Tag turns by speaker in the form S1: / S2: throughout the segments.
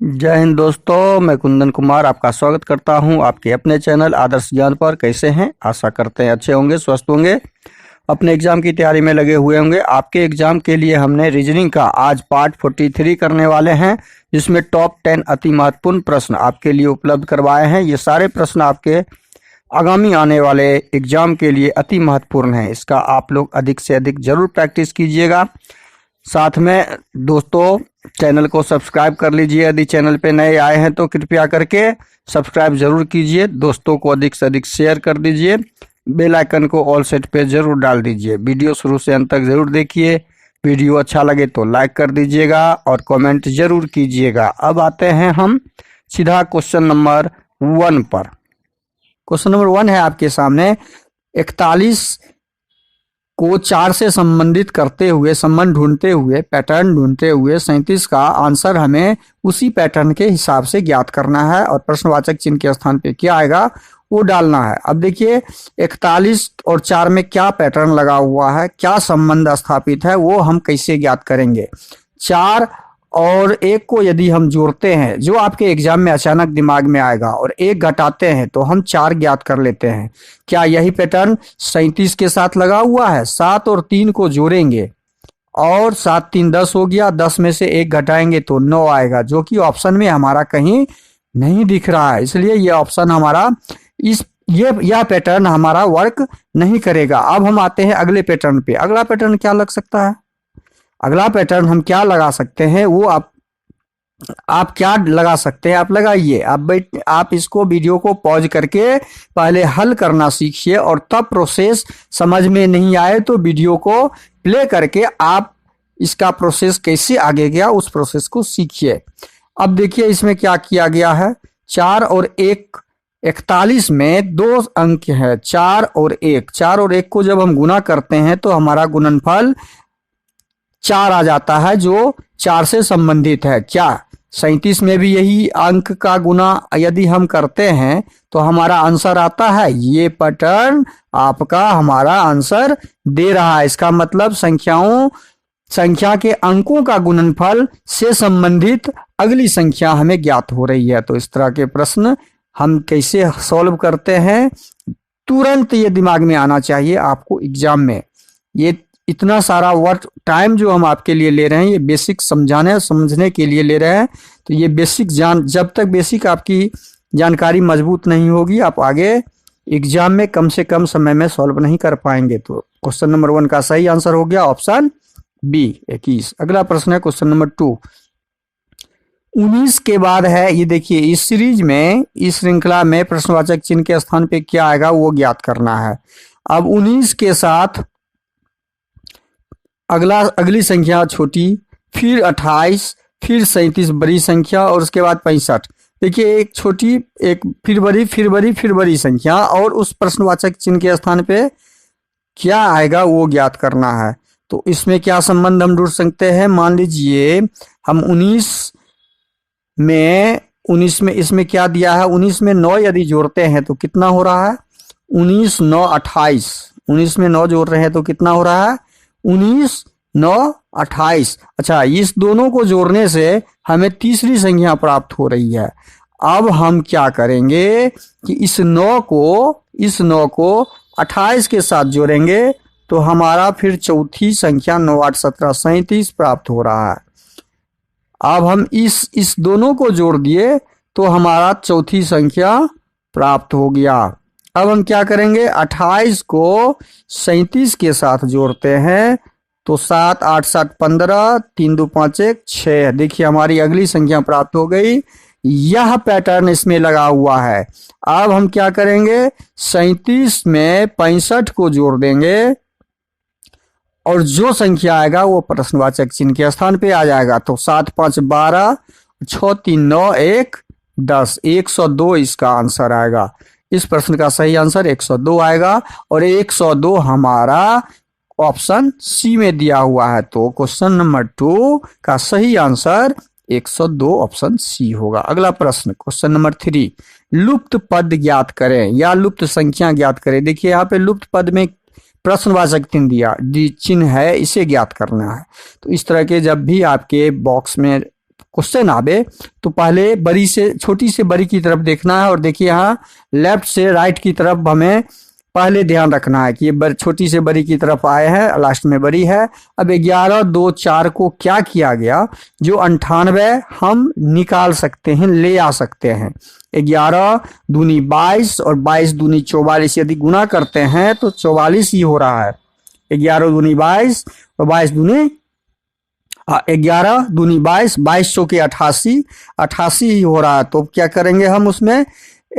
S1: जय हिंद दोस्तों, मैं कुंदन कुमार आपका स्वागत करता हूं आपके अपने चैनल आदर्श ज्ञान पर। कैसे हैं? आशा करते हैं अच्छे होंगे, स्वस्थ होंगे, अपने एग्जाम की तैयारी में लगे हुए होंगे। आपके एग्जाम के लिए हमने रीजनिंग का आज पार्ट 43 करने वाले हैं, जिसमें टॉप 10 अति महत्वपूर्ण प्रश्न आपके लिए उपलब्ध करवाए हैं। ये सारे प्रश्न आपके आगामी आने वाले एग्जाम के लिए अति महत्वपूर्ण हैं। इसका आप लोग अधिक से अधिक जरूर प्रैक्टिस कीजिएगा। साथ में दोस्तों, चैनल को सब्सक्राइब कर लीजिए। यदि चैनल पे नए आए हैं तो कृपया करके सब्सक्राइब जरूर कीजिए। दोस्तों को अधिक से अधिक शेयर कर दीजिए। बेल आइकन को ऑल सेट पे जरूर डाल दीजिए। वीडियो शुरू से अंत तक जरूर देखिए। वीडियो अच्छा लगे तो लाइक कर दीजिएगा और कमेंट जरूर कीजिएगा। अब आते हैं हम सीधा क्वेश्चन नंबर 1 पर। क्वेश्चन नंबर 1 है आपके सामने। 41 को 4 से संबंधित करते हुए, संबंध ढूंढते हुए, पैटर्न ढूंढते हुए 37 का आंसर हमें उसी पैटर्न के हिसाब से ज्ञात करना है और प्रश्नवाचक चिन्ह के स्थान पे क्या आएगा वो डालना है। अब देखिए 41 और 4 में क्या पैटर्न लगा हुआ है, क्या संबंध स्थापित है, वो हम कैसे ज्ञात करेंगे। 4 और 1 को यदि हम जोड़ते हैं, जो आपके एग्जाम में अचानक दिमाग में आएगा, और 1 घटाते हैं तो हम 4 ज्ञात कर लेते हैं। क्या यही पैटर्न 37 के साथ लगा हुआ है? 7 और 3 को जोड़ेंगे और 7 3 10 हो गया। 10 में से 1 घटाएंगे तो 9 आएगा, जो कि ऑप्शन में हमारा कहीं नहीं दिख रहा है। इसलिए यह ऑप्शन हमारा यह पैटर्न हमारा वर्क नहीं करेगा। अब हम आते हैं अगले पैटर्न पे। अगला पैटर्न क्या लग सकता है? अगला पैटर्न हम क्या लगा सकते हैं वो आप क्या लगा सकते हैं, आप लगाइए। आप इसको वीडियो को पॉज करके पहले हल करना सीखिए, और तब प्रोसेस समझ में नहीं आए तो वीडियो को प्ले करके आप इसका प्रोसेस कैसे आगे गया उस प्रोसेस को सीखिए। अब देखिए इसमें क्या किया गया है। 4 और 1, 41 में 2 अंक है, 4 और 1। 4 और 1 को जब हम गुना करते हैं तो हमारा गुणनफल 4 आ जाता है, जो 4 से संबंधित है। क्या 37 में भी यही अंक का गुना यदि हम करते हैं तो हमारा आंसर आता है? ये पैटर्न आपका हमारा आंसर दे रहा है। इसका मतलब संख्या के अंकों का गुणनफल से संबंधित अगली संख्या हमें ज्ञात हो रही है। तो इस तरह के प्रश्न हम कैसे सॉल्व करते हैं, तुरंत ये दिमाग में आना चाहिए आपको एग्जाम में। ये इतना सारा वर्क टाइम जो हम आपके लिए ले रहे हैं, ये बेसिक समझने के लिए ले रहे हैं। तो ये बेसिक जब तक बेसिक आपकी जानकारी मजबूत नहीं होगी, आप आगे एग्जाम में कम से कम समय में सॉल्व नहीं कर पाएंगे। तो क्वेश्चन नंबर 1 का सही आंसर हो गया ऑप्शन बी, 21। अगला प्रश्न है क्वेश्चन नंबर 2। 19 के बाद है, ये देखिए इस सीरीज में, इस श्रृंखला में प्रश्नवाचक चिन्ह के स्थान पे क्या आएगा वो ज्ञात करना है। अब 19 के साथ अगली संख्या छोटी, फिर 28, फिर 37 बड़ी संख्या, और उसके बाद 65। देखिए एक छोटी, एक फिर बड़ी, फिर बड़ी, फिर बड़ी संख्या, और उस प्रश्नवाचक चिन्ह के स्थान पे क्या आएगा वो ज्ञात करना है। तो इसमें क्या संबंध हम ढूंढ सकते हैं? मान लीजिए हम 19 में इसमें क्या दिया है, 19 में 9 यदि जोड़ते हैं तो कितना हो रहा है? 19 9 28। 19 में 9 जोड़ रहे हैं तो कितना हो रहा है? 19 9 28। अच्छा, इस दोनों को जोड़ने से हमें तीसरी संख्या प्राप्त हो रही है। अब हम क्या करेंगे कि इस 9 को 28 के साथ जोड़ेंगे तो हमारा फिर चौथी संख्या 9 8 17 37 प्राप्त हो रहा है। अब हम इस दोनों को जोड़ दिए तो हमारा चौथी संख्या प्राप्त हो गया। अब हम क्या करेंगे? 28 को 37 के साथ जोड़ते हैं तो 7 8 7 15, 3 2 5 1 6। देखिए हमारी अगली संख्या प्राप्त हो गई। यह पैटर्न इसमें लगा हुआ है। अब हम क्या करेंगे? 37 में 65 को जोड़ देंगे और जो संख्या आएगा वो प्रश्नवाचक चिन्ह के स्थान पे आ जाएगा। तो 7 5 12, 6 3 9 1 10, 102 इसका आंसर आएगा। इस प्रश्न का सही आंसर 102 आएगा, और 102 हमारा ऑप्शन सी में दिया हुआ है। तो क्वेश्चन नंबर 2 का सही आंसर 102 ऑप्शन सी होगा। अगला प्रश्न क्वेश्चन नंबर 3। लुप्त पद ज्ञात करें या लुप्त संख्या ज्ञात करें। देखिए यहाँ पे लुप्त पद में प्रश्नवाचक चिन्ह है, इसे ज्ञात करना है। तो इस तरह के जब भी आपके बॉक्स में क्वेश्चन आवे तो पहले बड़ी से छोटी से बड़ी की तरफ देखना है। और देखिए यहाँ लेफ्ट से राइट की तरफ हमें पहले ध्यान रखना है कि ये छोटी से बड़ी की तरफ आए हैं, लास्ट में बड़ी है। अब 11, 2, 4 को क्या किया गया, जो 98 हम निकाल सकते हैं, ले आ सकते हैं। 11 दूनी 22 और 22 दूनी 44, यदि गुना करते हैं तो 44 ही हो रहा है। 11 दूनी 22 और 22 दूनी 11 दूनी 22, 22 चौके 88, 88 ही हो रहा है। तो क्या करेंगे हम उसमें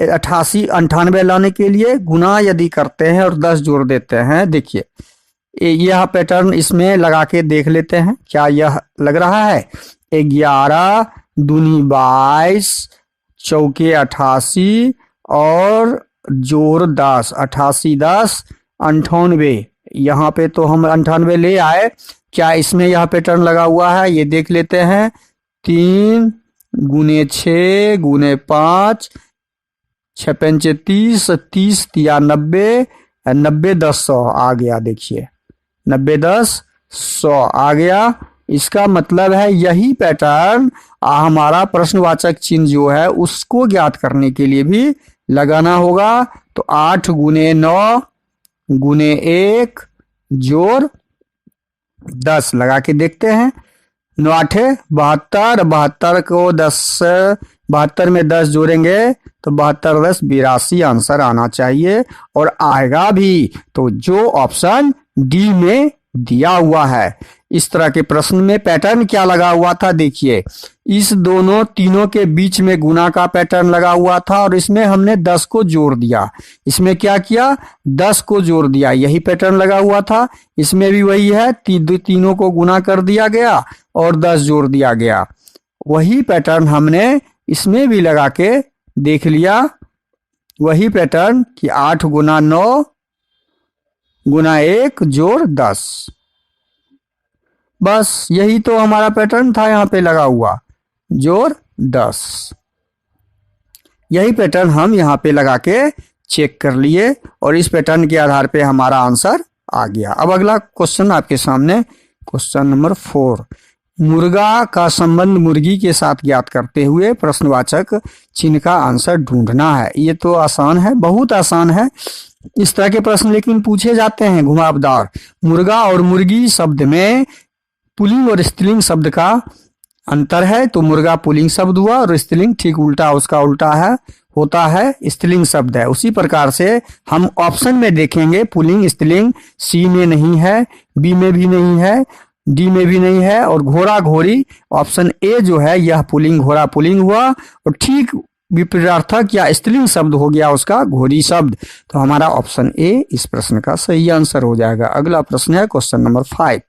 S1: 88 98 लाने के लिए गुना यदि करते हैं और 10 जोड़ देते हैं। देखिए यह पैटर्न इसमें लगा के देख लेते हैं, क्या यह लग रहा है। 11 दूनी 22 चौके 88 और जोड़ 10, 88 10 98। यहाँ पे तो हम 98 ले आए, क्या इसमें यह पैटर्न लगा हुआ है ये देख लेते हैं। 3 गुने 6 गुने 5, 6 पंचे 30, 30 तिया 90, 90 10 100 आ गया। देखिए 90 10 100 आ गया। इसका मतलब है यही पैटर्न हमारा प्रश्नवाचक चिन्ह जो है उसको ज्ञात करने के लिए भी लगाना होगा। तो 8 गुने 9 गुने 1 जोड़ 10 लगा के देखते हैं। 9 8 72, 72 को 10 72 में 10 जोड़ेंगे तो 72 10 82 आंसर आना चाहिए और आएगा भी। तो जो ऑप्शन डी में दिया हुआ है। इस तरह के प्रश्न में पैटर्न क्या लगा हुआ था, देखिए इस दोनों तीनों के बीच में गुना का पैटर्न लगा हुआ था और इसमें हमने 10 को जोड़ दिया। इसमें क्या किया, 10 को जोड़ दिया, यही पैटर्न लगा हुआ था। इसमें भी वही है, तीनों को गुना कर दिया गया और 10 जोड़ दिया गया। वही पैटर्न हमने इसमें भी लगा के देख लिया। वही पैटर्न कि 8 गुना 9 गुना 1 जोड़ 10, बस यही तो हमारा पैटर्न था यहाँ पे लगा हुआ, जोड़ 10। यही पैटर्न हम यहाँ पे लगा के चेक कर लिए और इस पैटर्न के आधार पे हमारा आंसर आ गया। अब अगला क्वेश्चन आपके सामने, क्वेश्चन नंबर 4। मुर्गा का संबंध मुर्गी के साथ ज्ञात करते हुए प्रश्नवाचक चिन्ह का आंसर ढूंढना है। ये तो आसान है, बहुत आसान है। इस तरह के प्रश्न लेकिन पूछे जाते हैं घुमावदार। मुर्गा और मुर्गी शब्द में पुल्लिंग और स्त्रीलिंग शब्द का अंतर है, तो मुर्गा पुल्लिंग शब्द हुआ और स्त्रीलिंग ठीक उल्टा, उसका उल्टा है, होता है स्त्रीलिंग शब्द है। उसी प्रकार से हम ऑप्शन में देखेंगे पुल्लिंग स्त्रीलिंग सी में नहीं है, बी में भी नहीं है, डी में भी नहीं है और घोड़ा घोड़ी ऑप्शन ए जो है यह पुल्लिंग घोड़ा पुल्लिंग हुआ और ठीक विपरीतार्थक या स्त्रीलिंग शब्द हो गया उसका घोड़ी शब्द। तो हमारा ऑप्शन ए इस प्रश्न का सही आंसर हो जाएगा। अगला प्रश्न है क्वेश्चन नंबर 5।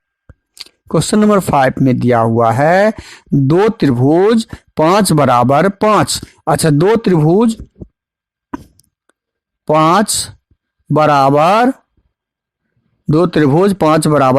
S1: क्वेश्चन नंबर 5 में दिया हुआ है 2 त्रिभुज 5 बराबर 5। अच्छा, 2 त्रिभुज 5 बराबर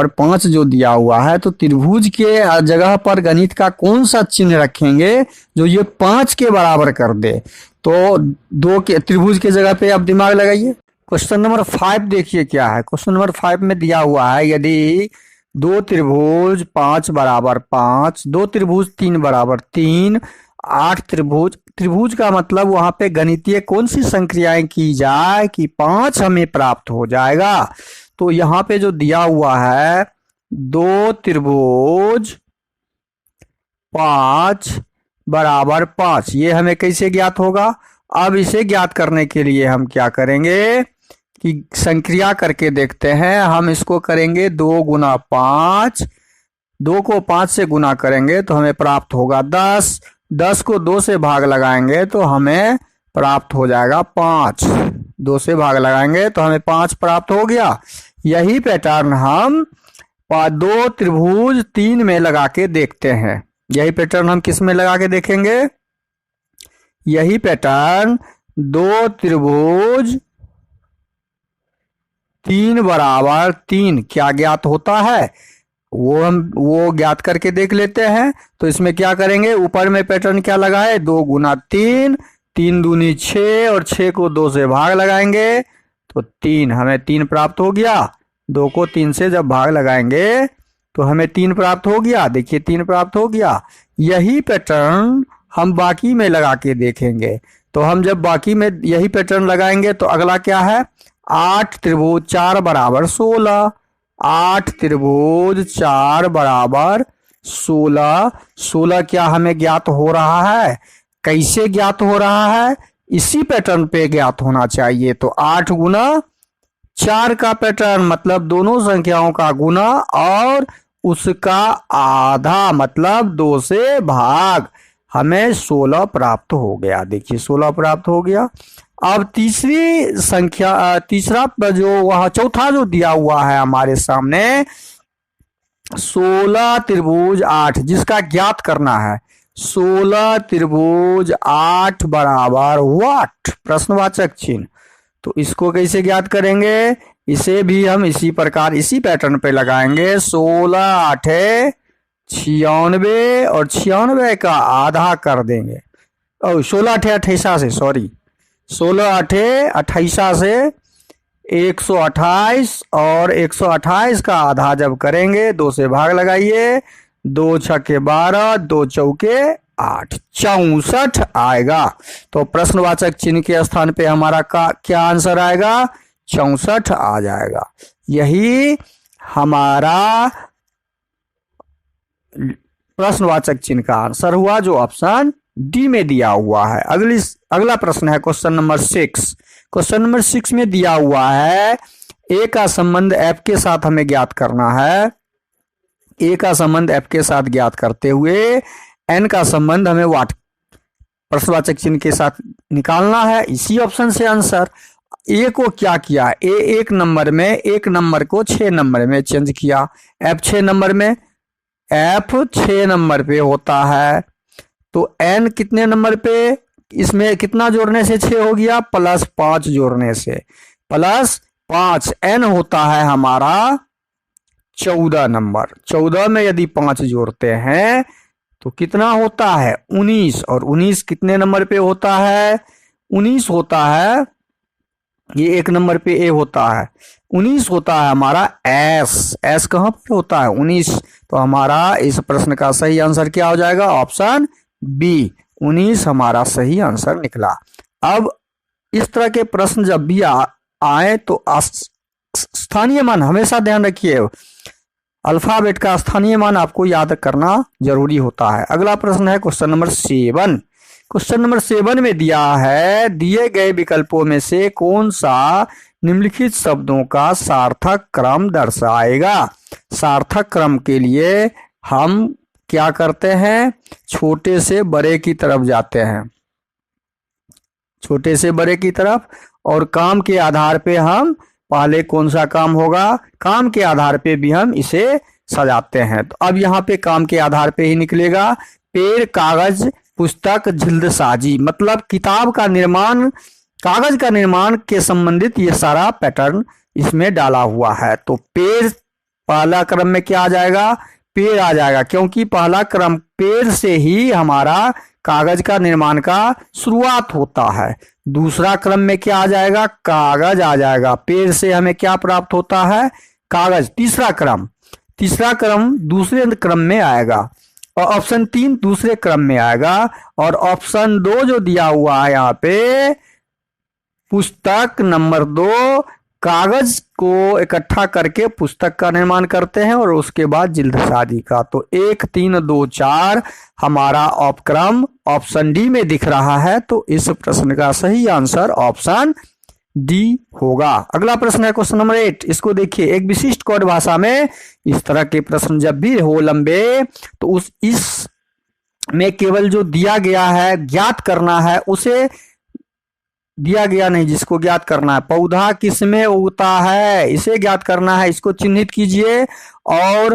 S1: 5 जो दिया हुआ है, तो त्रिभुज के जगह पर गणित का कौन सा चिन्ह रखेंगे जो ये 5 के बराबर कर दे। तो 2 के त्रिभुज के जगह पे आप दिमाग लगाइए। क्वेश्चन नंबर 5 देखिए क्या है। क्वेश्चन नंबर 5 में दिया हुआ है यदि 2 त्रिभुज 5 बराबर 5, 2 त्रिभुज 3 बराबर 3, 8 त्रिभुज का मतलब वहां पे गणितीय कौन सी संक्रियाएं की जाए कि 5 हमें प्राप्त हो जाएगा। तो यहाँ पे जो दिया हुआ है 2 त्रिभुज 5 बराबर 5, ये हमें कैसे ज्ञात होगा। अब इसे ज्ञात करने के लिए हम क्या करेंगे कि संक्रिया करके देखते हैं। हम इसको करेंगे 2 गुना 5, 2 को 5 से गुना करेंगे तो हमें प्राप्त होगा 10, 10 को 2 से भाग लगाएंगे तो हमें प्राप्त हो जाएगा 5, 2 से भाग लगाएंगे तो हमें 5 प्राप्त हो गया। यही पैटर्न हम 2 त्रिभुज 3 में लगा के देखते हैं। यही पैटर्न हम किस में लगा के देखेंगे, यही पैटर्न 2 त्रिभुज 3 बराबर 3 क्या ज्ञात होता है वो ज्ञात करके देख लेते हैं। तो इसमें क्या करेंगे, ऊपर में पैटर्न क्या लगा है 2 गुना 3, 3 दूनी 6 और 6 को 2 से भाग लगाएंगे तो 3, हमें 3 प्राप्त हो गया। 2 को 3 से जब भाग लगाएंगे तो हमें 3 प्राप्त हो गया। देखिए 3 प्राप्त हो गया। यही पैटर्न हम बाकी में लगा के देखेंगे। तो हम जब बाकी में यही पैटर्न लगाएंगे तो अगला क्या है, 8 त्रिभुज 4 बराबर 16। 8 त्रिभुज 4 बराबर 16। 16 क्या हमें ज्ञात हो रहा है, कैसे ज्ञात हो रहा है, इसी पैटर्न पे ज्ञात होना चाहिए। तो 8 गुना 4 का पैटर्न मतलब दोनों संख्याओं का गुना और उसका आधा मतलब 2 से भाग, हमें 16 प्राप्त हो गया। देखिए 16 प्राप्त हो गया। अब तीसरी संख्या, तीसरा जो वह चौथा जो दिया हुआ है हमारे सामने, 16 त्रिभुज 8 जिसका ज्ञात करना है। 16 त्रिभुज 8 बराबर वाट, प्रश्नवाचक चिन्ह। तो इसको कैसे ज्ञात करेंगे, इसे भी हम इसी प्रकार इसी पैटर्न पे लगाएंगे। 16 आठे 96 और 96 का आधा कर देंगे। और 16 आठे 28 से, सॉरी 16 आठे 28 से 128 और 128 का आधा जब करेंगे 2 से भाग लगाइए, 2 छक्के 12, 2 चौके 8, 64 आएगा। तो प्रश्नवाचक चिन्ह के स्थान पे हमारा क्या आंसर आएगा, 64 आ जाएगा। यही हमारा प्रश्नवाचक चिन्ह का आंसर हुआ जो ऑप्शन डी में दिया हुआ है। अगला प्रश्न है क्वेश्चन नंबर 6। क्वेश्चन नंबर 6 में दिया हुआ है ए का संबंध एफ के साथ हमें ज्ञात करना है। ए का संबंध एफ के साथ ज्ञात करते हुए एन का संबंध हमें वाट प्रश्नवाचक चिन्ह के साथ निकालना है। इसी ऑप्शन से आंसर। ए को क्या किया, ए 1 नंबर में 1 नंबर को 6 नंबर में चेंज किया। एफ 6 नंबर में, एफ 6 नंबर पे होता है। तो एन कितने नंबर पे, इसमें कितना जोड़ने से 6 हो गया, +5 जोड़ने से, +5। एन होता है हमारा 14 नंबर। 14 में यदि 5 जोड़ते हैं तो कितना होता है, 19। और 19 कितने नंबर पे होता है, 19 होता है, ये 1 नंबर पे ए होता है, 19 होता है हमारा एस। एस कहाँ पे होता है, 19। तो हमारा इस प्रश्न का सही आंसर क्या हो जाएगा, ऑप्शन बी, 19 हमारा सही आंसर निकला। अब इस तरह के प्रश्न जब भी आए तो स्थानीय मान हमेशा ध्यान रखिए, अल्फाबेट का स्थानीय मान आपको याद करना जरूरी होता है। अगला प्रश्न है क्वेश्चन नंबर 7। क्वेश्चन नंबर 7 में दिया है दिए गए विकल्पों में से कौन सा निम्नलिखित शब्दों का सार्थक क्रम दर्शाएगा। सार्थक क्रम के लिए हम क्या करते हैं, छोटे से बड़े की तरफ जाते हैं, छोटे से बड़े की तरफ, और काम के आधार पे हम पहले कौन सा काम होगा, काम के आधार पे भी हम इसे सजाते हैं। तो अब यहाँ पे काम के आधार पे ही निकलेगा। पेड़, कागज, पुस्तक, जिल्दसाजी, मतलब किताब का निर्माण, कागज का निर्माण के संबंधित ये सारा पैटर्न इसमें डाला हुआ है। तो पेड़ पहला क्रम में क्या आ जाएगा, पेड़ आ जाएगा, क्योंकि पहला क्रम पेड़ से ही हमारा कागज का निर्माण का शुरुआत होता है। दूसरा क्रम में क्या आ जाएगा, कागज आ जाएगा। पेड़ से हमें क्या प्राप्त होता है, कागज। तीसरा क्रम दूसरे क्रम में आएगा, और ऑप्शन 3 दूसरे क्रम में आएगा, और ऑप्शन 2 जो दिया हुआ है यहाँ पे, पुस्तक नंबर 2, कागज को इकट्ठा करके पुस्तक का निर्माण करते हैं, और उसके बाद जिल्दसाजी का। तो 1 3 2 4 हमारा उपक्रम ऑप्शन डी में दिख रहा है। तो इस प्रश्न का सही आंसर ऑप्शन डी होगा। अगला प्रश्न है क्वेश्चन नंबर 8। इसको देखिए, एक विशिष्ट कोड भाषा में इस तरह के प्रश्न जब भी हो लंबे, तो इस में केवल जो दिया गया है ज्ञात करना है, उसे दिया गया नहीं जिसको ज्ञात करना है। पौधा किसमें उगता है, इसे ज्ञात करना है, इसको चिन्हित कीजिए। और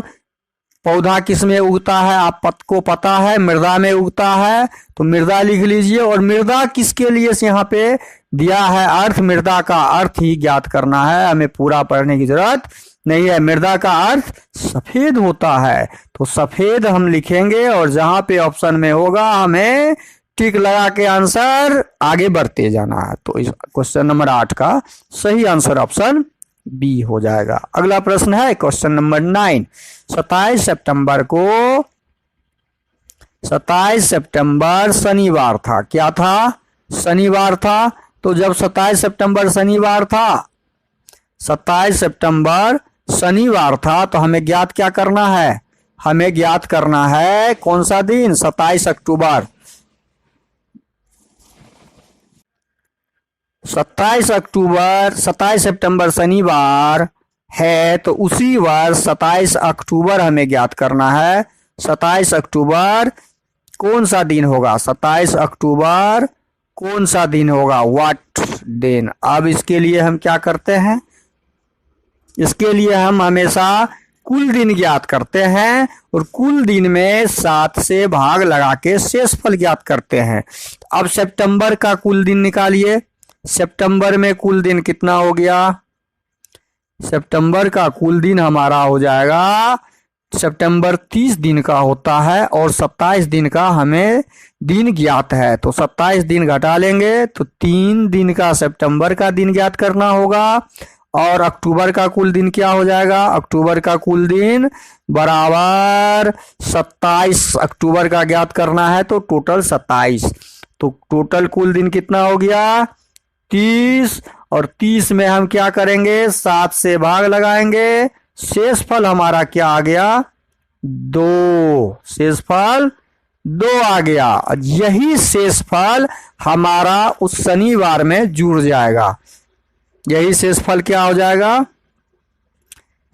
S1: पौधा किसमें उगता है आपको पता है, मृदा में उगता है, तो मृदा लिख लीजिए। और मृदा किसके लिए यहाँ पे दिया है, अर्थ, मृदा का अर्थ ही ज्ञात करना है, हमें पूरा पढ़ने की जरूरत नहीं है। मृदा का अर्थ सफेद होता है, तो सफेद हम लिखेंगे, और जहां पे ऑप्शन में होगा हमें टिक लगा के आंसर आगे बढ़ते जाना है। तो इस क्वेश्चन नंबर 8 का सही आंसर ऑप्शन बी हो जाएगा। अगला प्रश्न है क्वेश्चन नंबर 9। 27 सितंबर को 27 सितंबर शनिवार था। क्या था? शनिवार था। तो जब 27 सितंबर शनिवार था, 27 सितंबर शनिवार था, तो हमें ज्ञात क्या करना है? हमें ज्ञात करना है कौन सा दिन? 27 अक्टूबर। 27 अक्टूबर, 27 सितंबर शनिवार है, तो उसी वर्ष 27 अक्टूबर हमें ज्ञात करना है। 27 अक्टूबर कौन सा दिन होगा? 27 अक्टूबर कौन सा दिन होगा? व्हाट दिन। अब इसके लिए हम क्या करते हैं? इसके लिए हम हमेशा कुल दिन ज्ञात करते हैं और कुल दिन में 7 से भाग लगा के शेषफल ज्ञात करते हैं। अब सितंबर का कुल दिन निकालिए। सितंबर में कुल दिन कितना हो गया? सितंबर का कुल दिन हमारा हो जाएगा, सितंबर 30 दिन का होता है और 27 दिन का हमें दिन ज्ञात है, तो 27 दिन घटा लेंगे तो 3 दिन का सितंबर का दिन ज्ञात करना होगा। और अक्टूबर का कुल दिन क्या हो जाएगा? अक्टूबर का कुल दिन बराबर 27 अक्टूबर का ज्ञात करना है, तो टोटल 27। तो टोटल कुल दिन कितना हो गया? 30। और 30 में हम क्या करेंगे? 7 से भाग लगाएंगे। शेषफल हमारा क्या आ गया? 2। शेषफल 2 आ गया। यही शेषफल हमारा उस शनिवार में जुड़ जाएगा। यही शेषफल क्या हो जाएगा?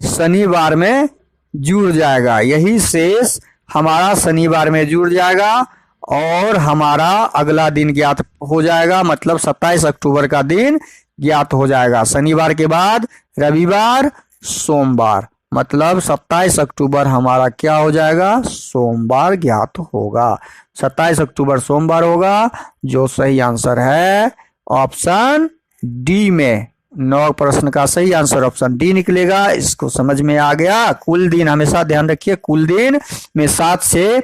S1: शनिवार में जुड़ जाएगा। यही शेष हमारा शनिवार में जुड़ जाएगा और हमारा अगला दिन ज्ञात हो जाएगा, मतलब 27 अक्टूबर का दिन ज्ञात हो जाएगा। शनिवार के बाद रविवार, सोमवार, मतलब 27 अक्टूबर हमारा क्या हो जाएगा? सोमवार ज्ञात होगा। 27 अक्टूबर सोमवार होगा, जो सही आंसर है ऑप्शन डी में। 9 प्रश्न का सही आंसर ऑप्शन डी निकलेगा। इसको समझ में आ गया? कुल दिन हमेशा ध्यान रखिए, कुल दिन में 7 से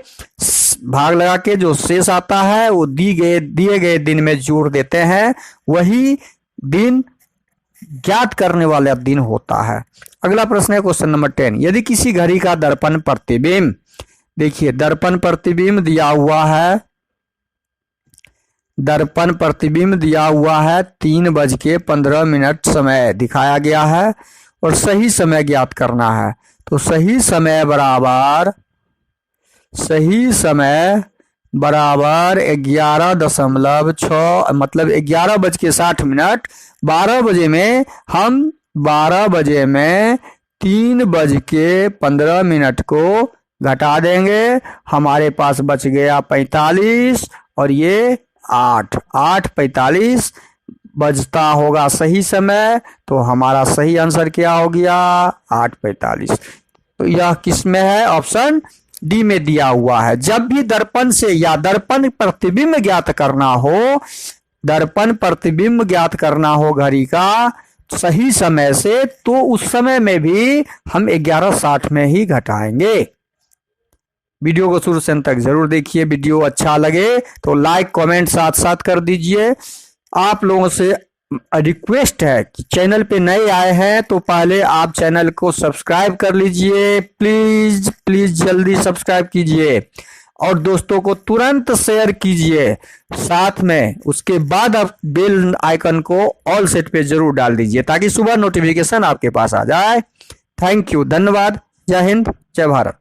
S1: भाग लगा के जो शेष आता है वो दिए गए दिन में जोड़ देते हैं, वही दिन ज्ञात करने वाला दिन होता है। अगला प्रश्न है क्वेश्चन नंबर 10। यदि किसी घड़ी का दर्पण प्रतिबिंब, देखिए दर्पण प्रतिबिंब दिया हुआ है, दर्पण प्रतिबिंब दिया हुआ है 3:15 समय दिखाया गया है और सही समय ज्ञात करना है। तो सही समय बराबर 11.6, मतलब 11:60। 12 बजे में हम 12 बजे में 3:15 को घटा देंगे, हमारे पास बच गया 45 और ये 8:45 बजता होगा सही समय। तो हमारा सही आंसर क्या हो गया? 8:45। तो यह किस में है? ऑप्शन डी में दिया हुआ है। जब भी दर्पण से या दर्पण प्रतिबिंब ज्ञात करना हो, दर्पण प्रतिबिंब ज्ञात करना हो घड़ी का सही समय से, तो उस समय में भी हम 11:60 में ही घटाएंगे। वीडियो को शुरू से अंत तक जरूर देखिए। वीडियो अच्छा लगे तो लाइक कमेंट साथ साथ कर दीजिए। आप लोगों से रिक्वेस्ट है कि चैनल पे नए आए हैं तो पहले आप चैनल को सब्सक्राइब कर लीजिए, प्लीज प्लीज जल्दी सब्सक्राइब कीजिए और दोस्तों को तुरंत शेयर कीजिए। साथ में उसके बाद आप बेल आइकन को ऑल सेट पे जरूर डाल दीजिए ताकि सुबह नोटिफिकेशन आपके पास आ जाए। थैंक यू, धन्यवाद, जय हिंद, जय भारत।